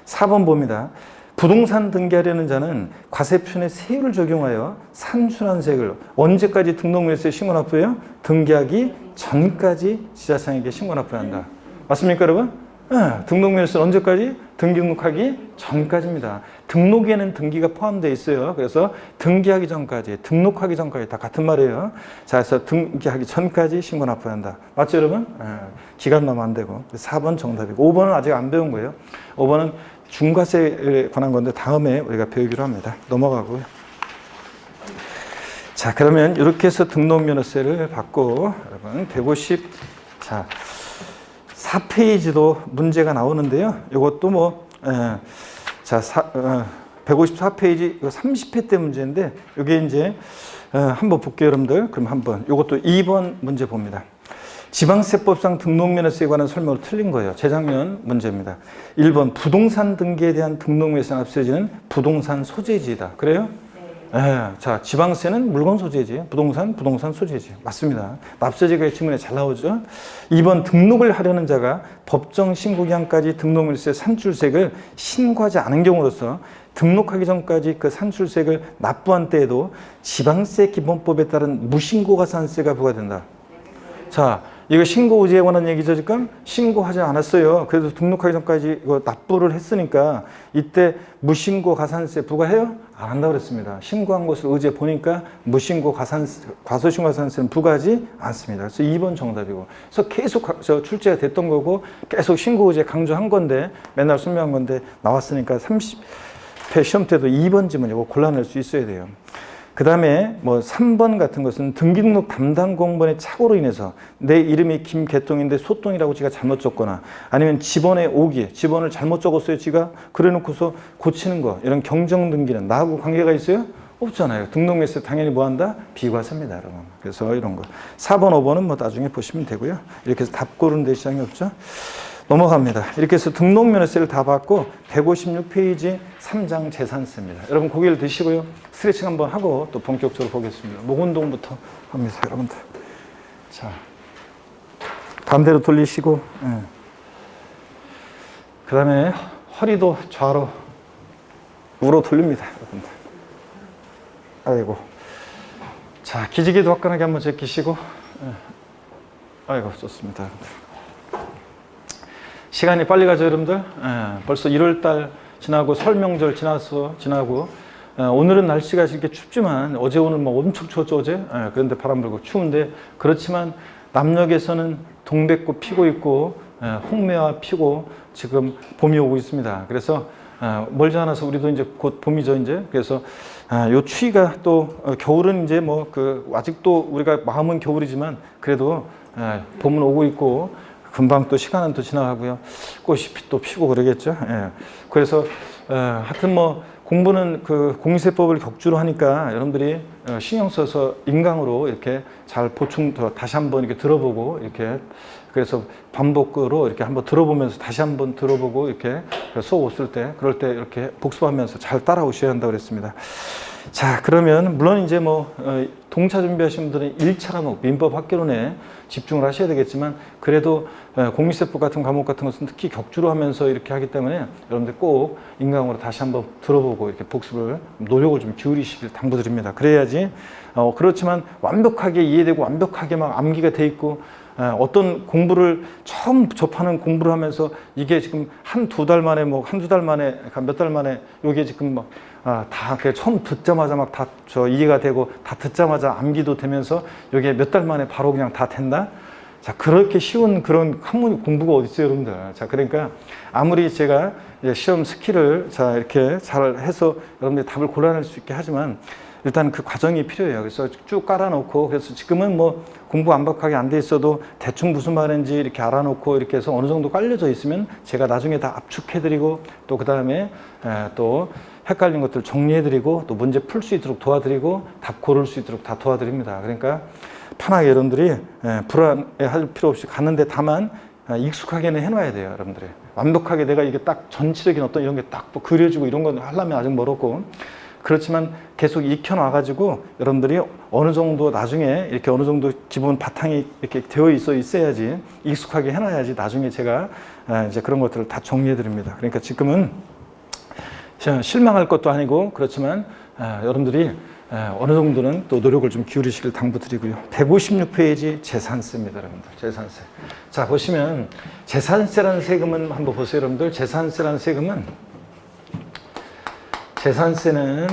4번 봅니다. 부동산 등기하려는 자는 과세표준의 세율을 적용하여 산출한세액을 언제까지 등록면허세 신고 납부해요? 등기하기 전까지 지자청에게 신고 납부해야 한다. 맞습니까, 여러분? 네, 등록면허세는 언제까지? 등록하기 전까지입니다. 등록에는 등기가 포함되어 있어요. 그래서 등기하기 전까지, 등록하기 전까지 다 같은 말이에요. 자, 그래서 등기하기 전까지 신고 납부해야 한다. 맞죠, 여러분? 네, 기간 나면 안 되고. 4번 정답이고 5번은 아직 안 배운 거예요. 5번은 중과세에 관한 건데 다음에 우리가 배우기로 합니다. 넘어가고요. 자, 그러면 이렇게 해서 등록면허세를 받고 여러분 150, 자 4페이지도 문제가 나오는데요. 이것도 뭐 자 154페이지 이거 30회 때 문제인데 이게 이제 한번 볼게요, 여러분들. 그럼 한번 이것도 2번 문제 봅니다. 지방세법상 등록면허세에 관한 설명을 틀린 거예요. 재작년 문제입니다. 1번 부동산 등기에 대한 등록면허세 납세지는 부동산 소재지이다. 그래요? 네. 자, 지방세는 물건 소재지, 부동산 소재지. 맞습니다. 납세지가 질문에 잘 나오죠. 2번 등록을 하려는 자가 법정 신고기한까지 등록면허세 산출세액을 신고하지 않은 경우로서 등록하기 전까지 그 산출세액을 납부한 때에도 지방세 기본법에 따른 무신고가산세가 부과된다. 자, 이거 신고 의제에 관한 얘기죠, 지금? 신고하지 않았어요. 그래도 등록하기 전까지 이거 납부를 했으니까 이때 무신고 가산세 부과해요? 안 한다고 그랬습니다. 신고한 것을 의제 보니까 무신고 가산세, 과소신고 가산세는 부과하지 않습니다. 그래서 2번 정답이고. 그래서 계속 출제가 됐던 거고 계속 신고 의제 강조한 건데 맨날 설명한 건데 나왔으니까 30회 시험 때도 2번 지문 이거 골라낼 수 있어야 돼요. 그 다음에 뭐 3번 같은 것은 등기등록 담당 공무원의 착오로 인해서 내 이름이 김개똥인데 소똥이라고 지가 잘못 적거나 아니면 집원의 오기, 집원을 잘못 적었어요, 지가. 그래 놓고서 고치는 거, 이런 경정등기는 나하고 관계가 있어요? 없잖아요. 등록면허세 당연히 뭐 한다? 비과세입니다, 여러분. 그래서 이런 거. 4번, 5번은 뭐 나중에 보시면 되고요. 이렇게 해서 답 고르는 데 시장이 없죠. 넘어갑니다. 이렇게 해서 등록면허세를 다 받고 156페이지 3장 재산세입니다. 여러분 고개를 드시고요. 스트레칭 한번 하고 또 본격적으로 보겠습니다. 목 운동부터 합니다, 여러분들. 자, 반대로 돌리시고, 그 다음에 허리도 좌로 우로 돌립니다, 여러분들. 아이고. 자, 기지개도 화끈하게 한번 제끼시고, 아이고, 좋습니다, 여러분들. 시간이 빨리 가죠, 여러분들. 벌써 1월달 지나고 설 명절 지나고 오늘은 날씨가 이렇게 춥지만 어제 오늘 뭐 엄청 추웠죠, 어제. 그런데 바람 불고 추운데 그렇지만 남녘에서는 동백꽃 피고 있고 홍매화 피고 지금 봄이 오고 있습니다. 그래서 멀지 않아서 우리도 이제 곧 봄이죠, 이제. 그래서 요 추위가 또 겨울은 이제 뭐 아직도 우리가 마음은 겨울이지만 그래도 봄은 오고 있고 금방 또 시간은 또 지나가고요. 꽃이 또 피고 그러겠죠. 그래서 하여튼 뭐 공부는 그 공시세법을 격주로 하니까 여러분들이 신경 써서 인강으로 이렇게 잘 보충 다시 한번 이렇게 들어보고 이렇게 그래서 반복으로 이렇게 한번 들어보면서 다시 한번 들어보고 이렇게 수업 없을 때 그럴 때 이렇게 복습하면서 잘 따라오셔야 한다고 그랬습니다. 자, 그러면 물론 이제 뭐 동차 준비하시는 분들은 1차 과목 민법 학개론에 집중을 하셔야 되겠지만 그래도 공시세법 같은 과목 같은 것은 특히 격주로 하면서 이렇게 하기 때문에 여러분들 꼭 인강으로 다시 한번 들어보고 이렇게 복습을 노력을 좀 기울이시길 당부드립니다. 그래야지 그렇지만 완벽하게 이해되고 완벽하게 막 암기가 돼 있고 어떤 공부를 처음 접하는 공부를 하면서 이게 지금 한두 달 만에 뭐 한두 달 만에 몇 달 만에 이게 지금 막 다 처음 듣자마자 막 다 이해가 되고 다 듣자마자 암기도 되면서 이게 몇 달 만에 바로 그냥 다 된다? 자, 그렇게 쉬운 그런 학문 공부가 어디 있어요, 여러분들. 자, 그러니까 아무리 제가 시험 스킬을 자 이렇게 잘 해서 여러분들이 답을 골라낼 수 있게 하지만 일단 그 과정이 필요해요. 그래서 쭉 깔아놓고 그래서 지금은 뭐 공부 완벽하게 안 돼 있어도 대충 무슨 말인지 이렇게 알아놓고 이렇게 해서 어느 정도 깔려져 있으면 제가 나중에 다 압축해드리고 또 그 다음에 또 헷갈린 것들 정리해드리고 또 문제 풀 수 있도록 도와드리고 답 고를 수 있도록 다 도와드립니다. 그러니까 편하게 여러분들이 불안해할 필요 없이 갔는데 다만 익숙하게는 해놔야 돼요, 여러분들이. 완벽하게 내가 이게 딱 전체적인 어떤 이런 게 딱 뭐 그려지고 이런 건 하려면 아직 멀었고, 그렇지만 계속 익혀놔가지고 여러분들이 어느 정도 나중에 이렇게 어느 정도 기본 바탕이 이렇게 되어 있어야지, 익숙하게 해놔야지 나중에 제가 이제 그런 것들을 다 정리해 드립니다. 그러니까 지금은 실망할 것도 아니고, 그렇지만 여러분들이 어느 정도는 또 노력을 좀 기울이시길 당부드리고요. 156페이지 재산세입니다, 여러분들. 재산세. 자, 보시면 재산세라는 세금은 한번 보세요, 여러분들. 재산세라는 세금은, 재산세는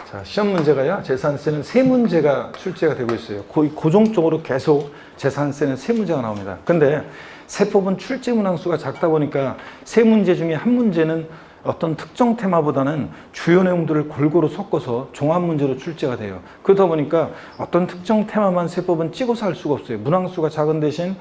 자, 시험 문제가요. 재산세는 세 문제가 출제가 되고 있어요. 거의 고정적으로 계속 재산세는 세 문제가 나옵니다. 근데 세법은 출제 문항수가 작다 보니까 세 문제 중에 한 문제는 어떤 특정 테마보다는 주요 내용들을 골고루 섞어서 종합 문제로 출제가 돼요. 그러다 보니까 어떤 특정 테마만 세법은 찍어서 할 수가 없어요. 문항수가 작은 대신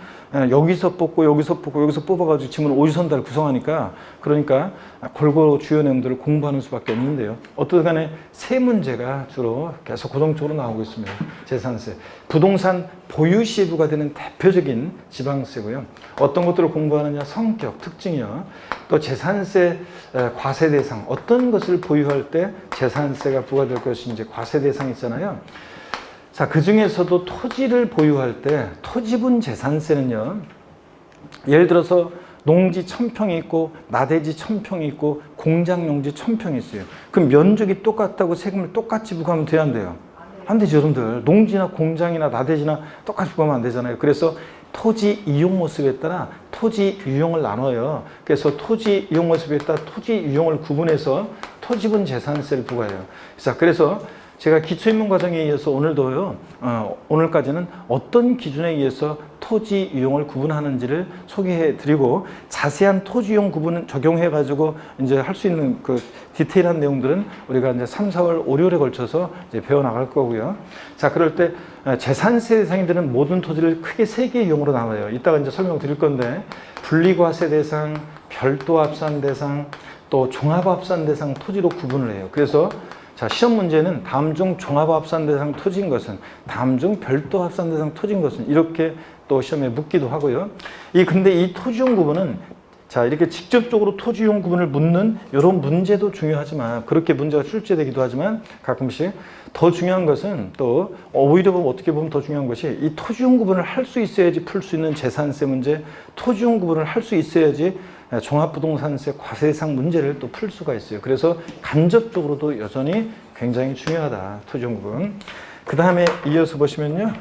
여기서 뽑고 여기서 뽑고 여기서 뽑아가지고 지문 오지선다를 구성하니까, 그러니까 골고루 주요 내용들을 공부하는 수밖에 없는데요. 어떤 간에 세 문제가 주로 계속 고정적으로 나오고 있습니다. 재산세. 부동산 보유 시에 부과되는 대표적인 지방세고요. 어떤 것들을 공부하느냐, 성격, 특징이요. 또 재산세 과세 대상, 어떤 것을 보유할 때 재산세가 부과될 것인지 과세 대상 있잖아요. 자, 그 중에서도 토지를 보유할 때 토지분 재산세는요, 예를 들어서 농지 1000평이 있고 나대지 1000평이 있고 공장 용지 1000평이 있어요. 그럼 면적이 똑같다고 세금을 똑같이 부과하면 돼야 안 돼요? 안 되죠, 여러분들. 농지나 공장이나 나대지나 똑같이 부과하면 안 되잖아요. 그래서 토지 이용 모습에 따라 토지 유형을 나눠요. 그래서 토지 이용 모습에 따라 토지 유형을 구분해서 토지분 재산세를 부과해요. 자, 그래서 제가 기초입문 과정에 의해서 오늘도요, 오늘까지는 어떤 기준에 의해서 토지 유형을 구분하는지를 소개해 드리고, 자세한 토지 유형 구분을 적용해 가지고 이제 할 수 있는 그 디테일한 내용들은 우리가 이제 3, 4월, 5, 6월에 걸쳐서 이제 배워 나갈 거고요. 자, 그럴 때 재산세 대상이 되는 모든 토지를 크게 세 개의 유형으로 나눠요. 이따가 이제 설명 드릴 건데, 분리과세 대상, 별도 합산 대상, 또 종합 합산 대상 토지로 구분을 해요. 그래서 자, 시험 문제는 다음 중 종합 합산 대상 토지인 것은, 다음 중 별도 합산 대상 토지인 것은, 이렇게 또 시험에 묻기도 하고요. 근데 이 토지용 구분은, 자, 이렇게 직접적으로 토지용 구분을 묻는 이런 문제도 중요하지만, 그렇게 문제가 출제되기도 하지만, 가끔씩 더 중요한 것은 또 오히려 보면, 어떻게 보면 더 중요한 것이, 이 토지용 구분을 할 수 있어야지 풀 수 있는 재산세 문제, 토지용 구분을 할 수 있어야지 종합부동산세 과세대상 문제를 또 풀 수가 있어요. 그래서 간접적으로도 여전히 굉장히 중요하다, 토지용 구분. 그 다음에 이어서 보시면요,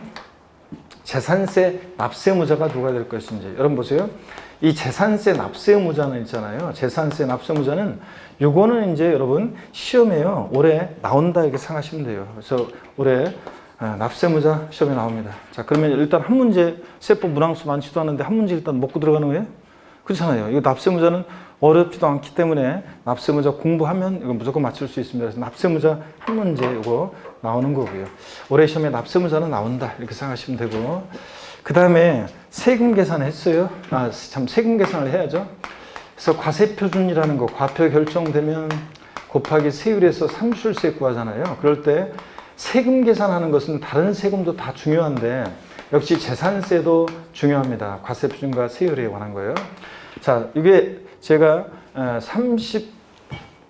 재산세 납세무자가 누가 될 것인지. 여러분 보세요. 이 재산세 납세무자는 있잖아요. 재산세 납세무자는 요거는 이제 여러분 시험에요, 올해 나온다 이렇게 생각하시면 돼요. 그래서 올해 납세무자 시험에 나옵니다. 자, 그러면 일단 한 문제, 세법 문항수 많지도 않은데 한 문제 일단 먹고 들어가는 거예요? 그렇잖아요. 이거 납세무자는 어렵지도 않기 때문에 납세무자 공부하면 이거 무조건 맞출 수 있습니다. 그래서 납세무자 한 문제 이거 나오는 거고요. 올해 시험에 납세무자는 나온다 이렇게 생각하시면 되고, 그 다음에 세금 계산을 했어요. 세금 계산을 해야죠. 그래서 과세표준이라는 거, 과표 결정되면 곱하기 세율에서 상술세 구하잖아요. 그럴 때 세금 계산하는 것은 다른 세금도 다 중요한데 역시 재산세도 중요합니다. 과세표준과 세율에 관한 거예요. 자, 이게 제가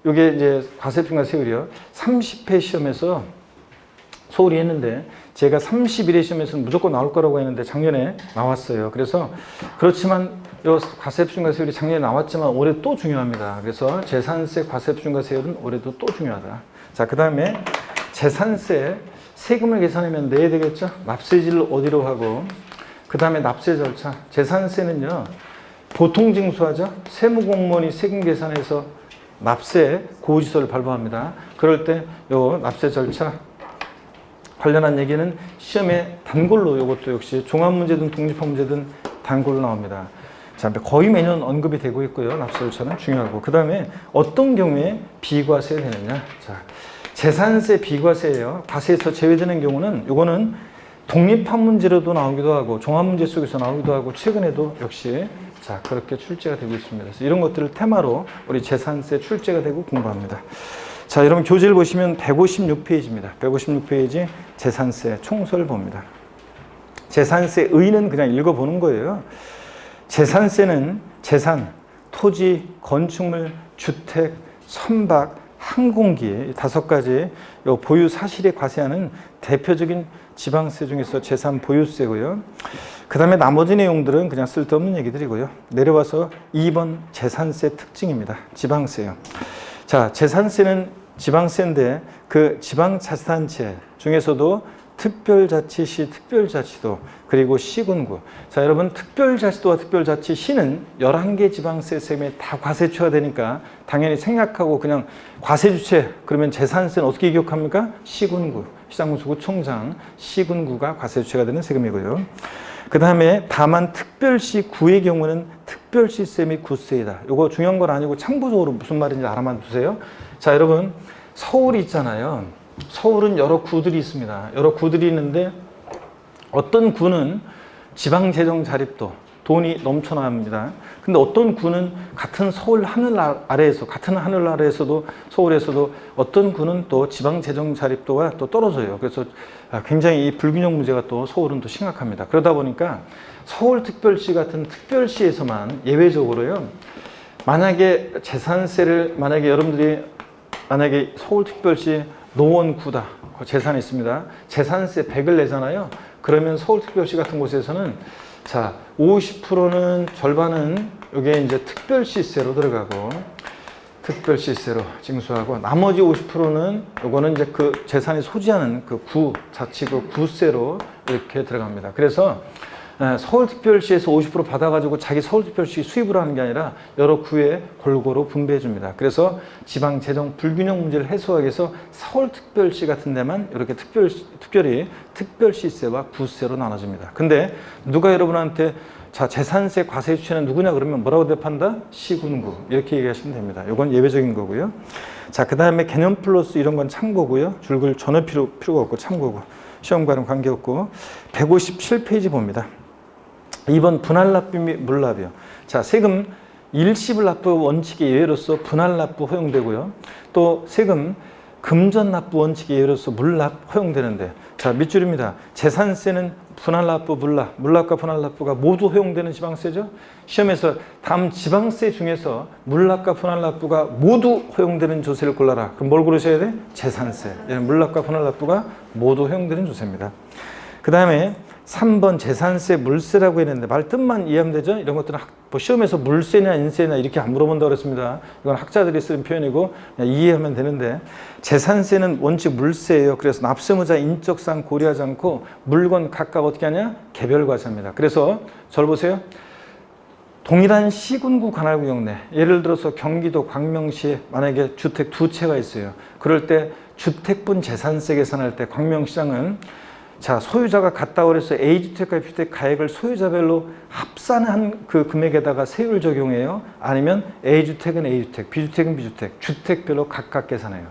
이게 이제 과세표준과 세율이요. 30회 시험에서 소홀히 했는데, 제가 31회 시험에서는 무조건 나올 거라고 했는데 작년에 나왔어요. 그래서 그렇지만 이 과세표준과 세율이 작년에 나왔지만 올해 또 중요합니다. 그래서 재산세, 과세표준과 세율은 올해도 또 중요하다. 자, 그 다음에 재산세 세금을 계산하면 내야 되겠죠. 납세지를 어디로 하고, 그 다음에 납세 절차. 재산세는요, 보통 징수하죠. 세무공무원이 세금 계산해서 납세 고지서를 발부합니다. 그럴 때 요 납세 절차 관련한 얘기는 시험에 단골로, 이것도 역시 종합문제든 독립학 문제든 단골로 나옵니다. 자, 거의 매년 언급이 되고 있고요. 납세 절차는 중요하고, 그 다음에 어떤 경우에 비과세 되느냐. 자, 재산세 비과세예요. 과세에서 제외되는 경우는, 요거는 독립학 문제로도 나오기도 하고 종합문제 속에서 나오기도 하고, 최근에도 역시 자, 그렇게 출제가 되고 있습니다. 그래서 이런 것들을 테마로 우리 재산세 출제가 되고 공부합니다. 자, 여러분 교재를 보시면 156페이지입니다. 156페이지 재산세 총설 봅니다. 재산세 의는 그냥 읽어보는 거예요. 재산세는 재산, 토지, 건축물, 주택, 선박, 항공기 5가지 요 보유 사실에 과세하는 대표적인 지방세 중에서 재산 보유세고요. 그 다음에 나머지 내용들은 그냥 쓸데없는 얘기들이고요. 내려와서 2번 재산세 특징입니다. 지방세요. 자, 재산세는 지방세인데 그 지방자치단체 중에서도 특별자치시, 특별자치도, 그리고 시군구. 자, 여러분, 특별자치도와 특별자치시는 11개 지방세 세금에 다 과세추가 되니까 당연히 생략하고 그냥 과세주체, 그러면 재산세는 어떻게 기억합니까? 시군구, 시장군수구청장, 시군구가 과세주체가 되는 세금이고요. 그 다음에 다만 특별시 구의 경우는 특별시세 및 구세이다. 이거 중요한 건 아니고 참고적으로 무슨 말인지 알아만 두세요. 자, 여러분, 서울이 있잖아요. 서울은 여러 구들이 있습니다. 여러 구들이 있는데 어떤 구는 지방재정 자립도 돈이 넘쳐납니다. 근데 어떤 구는 같은 서울 하늘 아래에서, 같은 하늘 아래에서도 서울에서도 어떤 구는 또 지방재정 자립도가 또 떨어져요. 그래서 굉장히 이 불균형 문제가 또 서울은 또 심각합니다. 그러다 보니까 서울특별시 같은 특별시에서만 예외적으로요. 만약에 재산세를 여러분들이 서울특별시 노원구다. 재산이 있습니다. 재산세 100을 내잖아요. 그러면 서울특별시 같은 곳에서는 자, 50%는 절반은 이게 이제 특별시세로 들어가고 특별시세로 징수하고 나머지 50%는 요거는 이제 그 재산이 소지하는 그 구, 자치구 구세로 이렇게 들어갑니다. 그래서 서울특별시에서 50% 받아가지고 자기 서울특별시 수입을 하는 게 아니라 여러 구에 골고루 분배해 줍니다. 그래서 지방재정 불균형 문제를 해소하기 위해서 서울특별시 같은 데만 이렇게 특별히 특별시세와 구세로 나눠집니다. 근데 누가 여러분한테 자, 재산세 과세 주체는 누구냐 그러면 뭐라고 대판다? 시군구 이렇게 얘기하시면 됩니다. 이건 예외적인 거고요. 자, 그 다음에 개념 플러스 이런 건 참고고요. 줄글 전혀 필요가 없고 참고고 시험과는 관계없고 157페이지 봅니다. 2번 분할납부 및 물납이요. 자, 세금 일시불 납부 원칙의 예외로서 분할납부 허용되고요. 또 세금 금전납부 원칙의 예외로서 물납 허용되는데 자, 밑줄입니다. 재산세는 분할납부, 물납과 분할납부가 모두 허용되는 지방세죠. 시험에서 다음 지방세 중에서 물납과 분할납부가 모두 허용되는 조세를 골라라. 그럼 뭘 고르셔야 돼? 재산세. 물납과 분할납부가 모두 허용되는 조세입니다. 그 다음에 3번 재산세 물세라고 했는데 말 뜻만 이해하면 되죠? 이런 것들은 뭐 시험에서 물세냐 인세냐 이렇게 안 물어본다고 그랬습니다. 이건 학자들이 쓰는 표현이고 그냥 이해하면 되는데 재산세는 원칙 물세예요. 그래서 납세무자 인적사항 고려하지 않고 물건 각각 어떻게 하냐? 개별과세합니다. 그래서 절 보세요. 동일한 시군구 관할구역 내 예를 들어서 경기도 광명시에 만약에 주택 2채가 있어요. 그럴 때 주택분 재산세 계산할 때 광명시장은 자, 소유자가 같다고 그래서 A주택과 B주택 가액을 소유자별로 합산한 그 금액에다가 세율을 적용해요. 아니면 A주택은 A주택, B주택은 B주택, 주택별로 각각 계산해요.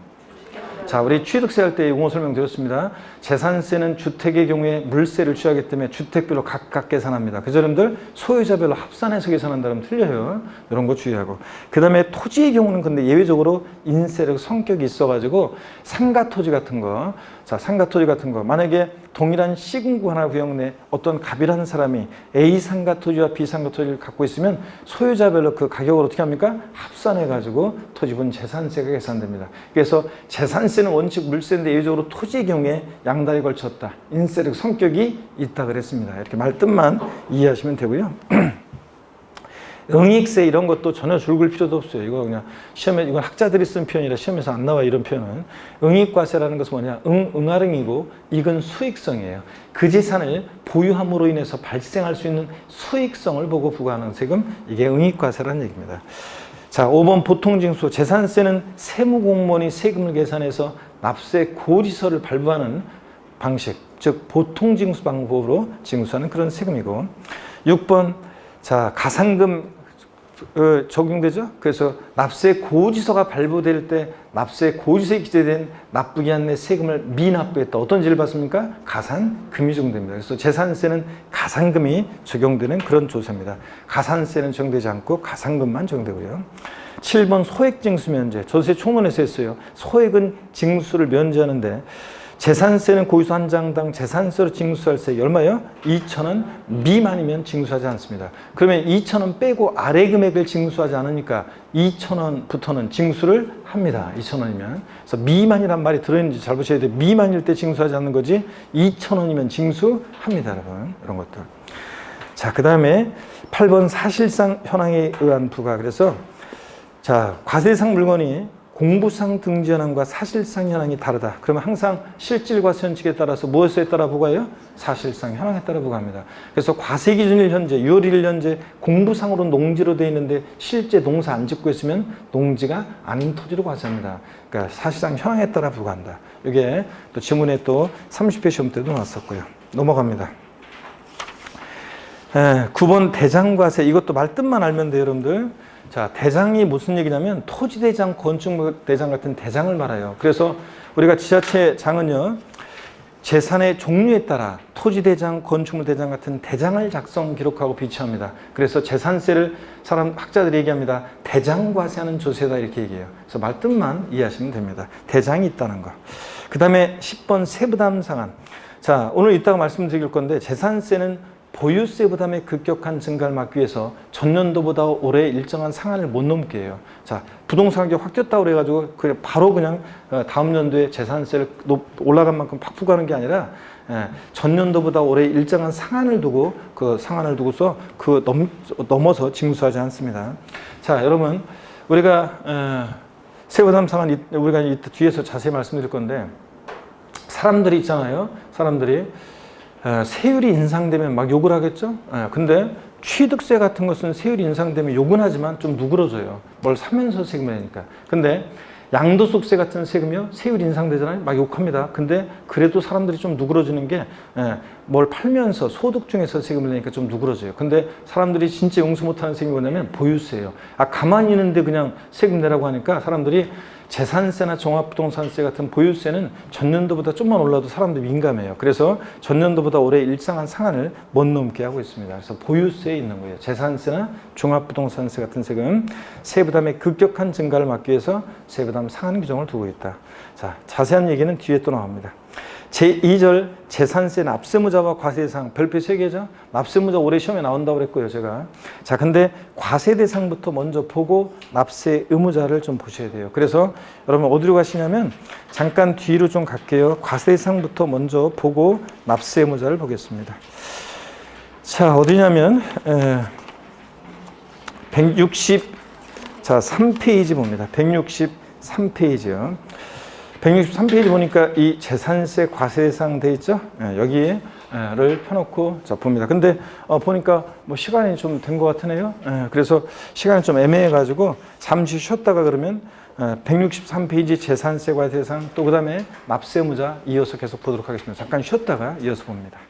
자, 우리 취득세 할 때 용어 설명드렸습니다. 재산세는 주택의 경우에 물세를 취하기 때문에 주택별로 각각 계산합니다. 그래서 여러분들 소유자별로 합산해서 계산한다면 틀려요. 이런 거 주의하고. 그 다음에 토지의 경우는 근데 예외적으로 인세력 성격이 있어가지고 상가토지 같은 거, 자, 상가토지 같은 거 만약에 동일한 시군구 하나 구역 내 어떤 갑이라는 사람이 A 상가토지와 B 상가토지를 갖고 있으면 소유자별로 그 가격을 어떻게 합니까? 합산해가지고 토지분 재산세가 계산됩니다. 그래서 재산세는 원칙 물세인데 예외적으로 토지의 경우에 양다리 걸쳤다. 인세력 성격이 있다 그랬습니다. 이렇게 말뜻만 이해하시면 되고요. 응익세 이런 것도 전혀 줄글 필요도 없어요. 이거 그냥 시험에, 이건 학자들이 쓴 표현이라 시험에서 안 나와, 이런 표현은. 응익과세라는 것은 뭐냐? 응아릉이고 이건 수익성이에요. 그 재산을 보유함으로 인해서 발생할 수 있는 수익성을 보고 부과하는 세금, 이게 응익과세라는 얘기입니다. 자, 5번 보통징수. 재산세는 세무공무원이 세금을 계산해서 납세 고지서를 발부하는 방식, 즉 보통징수 방법으로 징수하는 그런 세금이고, 6번 자, 가산금 적용되죠. 그래서 납세 고지서가 발부될 때 납세 고지서에 기재된 납부기한 내 세금을 미납부했다. 어떤 죄를 받습니까? 가산금이 적용됩니다. 그래서 재산세는 가산금이 적용되는 그런 조세입니다. 가산세는 적용되지 않고 가산금만 적용되고요. 7번 소액징수 면제. 조세 총론에서 했어요. 소액은 징수를 면제하는데, 재산세는 고유소 한 장당 재산세로 징수할 세액이 얼마예요? 2,000원 미만이면 징수하지 않습니다. 그러면 2,000원 빼고 아래 금액을 징수하지 않으니까 2,000원부터는 징수를 합니다. 2,000원이면. 그래서 미만이란 말이 들어있는지 잘 보셔야 돼요. 미만일 때 징수하지 않는 거지 2,000원이면 징수합니다. 여러분. 이런 것들. 자, 그 다음에 8번 사실상 현황에 의한 부과. 그래서 자, 과세대상 물건이 공부상 등지 현황과 사실상 현황이 다르다. 그러면 항상 실질과세원칙에 따라서 무엇에 따라 부과해요? 사실상 현황에 따라 부과합니다. 그래서 과세 기준일 현재, 6월 1일 현재 공부상으로 농지로 되어 있는데 실제 농사 안 짓고 있으면 농지가 아닌 토지로 과세합니다. 그러니까 사실상 현황에 따라 부과한다. 이게 또 지문에 또 30회 시험 때도 나왔었고요. 넘어갑니다. 9번 대장과세. 이것도 말뜻만 알면 돼요, 여러분들. 자, 대장이 무슨 얘기냐면 토지대장, 건축대장 같은 대장을 말해요. 그래서 우리가 지자체장은요, 재산의 종류에 따라 토지대장, 건축물대장 같은 대장을 작성, 기록하고 비치합니다. 그래서 재산세를 학자들이 얘기합니다. 대장과세하는 조세다 이렇게 얘기해요. 그래서 말뜻만 이해하시면 됩니다. 대장이 있다는 거. 그 다음에 10번 세부담 상한. 자, 오늘 이따가 말씀드릴 건데 재산세는 보유세 부담의 급격한 증가를 막기 위해서 전년도보다 올해 일정한 상한을 못 넘게 해요. 자, 부동산 가격 확 뛰었다고 그래가지고 바로 그냥 다음 연도에 재산세를 올라간 만큼 팍 부과하는 게 아니라 전년도보다 올해 일정한 상한을 두고 그 상한을 두고서 넘어서 징수하지 않습니다. 자, 여러분 우리가 세부담 상한 우리가 뒤에서 자세히 말씀드릴 건데 사람들이 있잖아요. 사람들이 세율이 인상되면 막 욕을 하겠죠? 근데 취득세 같은 것은 세율이 인상되면 욕은 하지만 좀 누그러져요. 뭘 사면서 세금을 내니까. 근데 양도소득세 같은 세금이요. 세율 인상되잖아요. 막 욕합니다. 근데 그래도 사람들이 좀 누그러지는 게 뭘 팔면서 소득 중에서 세금을 내니까 좀 누그러져요. 근데 사람들이 진짜 용서 못하는 세금이 뭐냐면 보유세예요. 가만히 있는데 그냥 세금 내라고 하니까 사람들이 재산세나 종합부동산세 같은 보유세는 전년도보다 좀만 올라도 사람들이 민감해요. 그래서 전년도보다 올해 일정한 상한을 못 넘게 하고 있습니다. 그래서 보유세에 있는 거예요. 재산세나 종합부동산세 같은 세금, 세부담의 급격한 증가를 막기 위해서 세부담 상한 규정을 두고 있다. 자, 자세한 얘기는 뒤에 또 나옵니다. 제2절 재산세 납세무자와 과세대상 별표 3개죠. 납세무자 올해 시험에 나온다고 그랬고요, 제가. 자, 근데 과세대상부터 먼저 보고 납세 의무자를 좀 보셔야 돼요. 그래서 여러분 어디로 가시냐면 잠깐 뒤로 좀 갈게요. 과세대상부터 먼저 보고 납세 의무자를 보겠습니다. 자, 어디냐면 3페이지 봅니다. 163페이지요. 163페이지 보니까 이 재산세 과세대상 돼 있죠? 여기를 펴놓고 봅니다. 근데 보니까 뭐 시간이 좀 된 것 같으네요. 그래서 시간이 좀 애매해가지고 잠시 쉬었다가 그러면 163페이지 재산세 과세대상 또 그 다음에 납세의무자 이어서 계속 보도록 하겠습니다. 잠깐 쉬었다가 이어서 봅니다.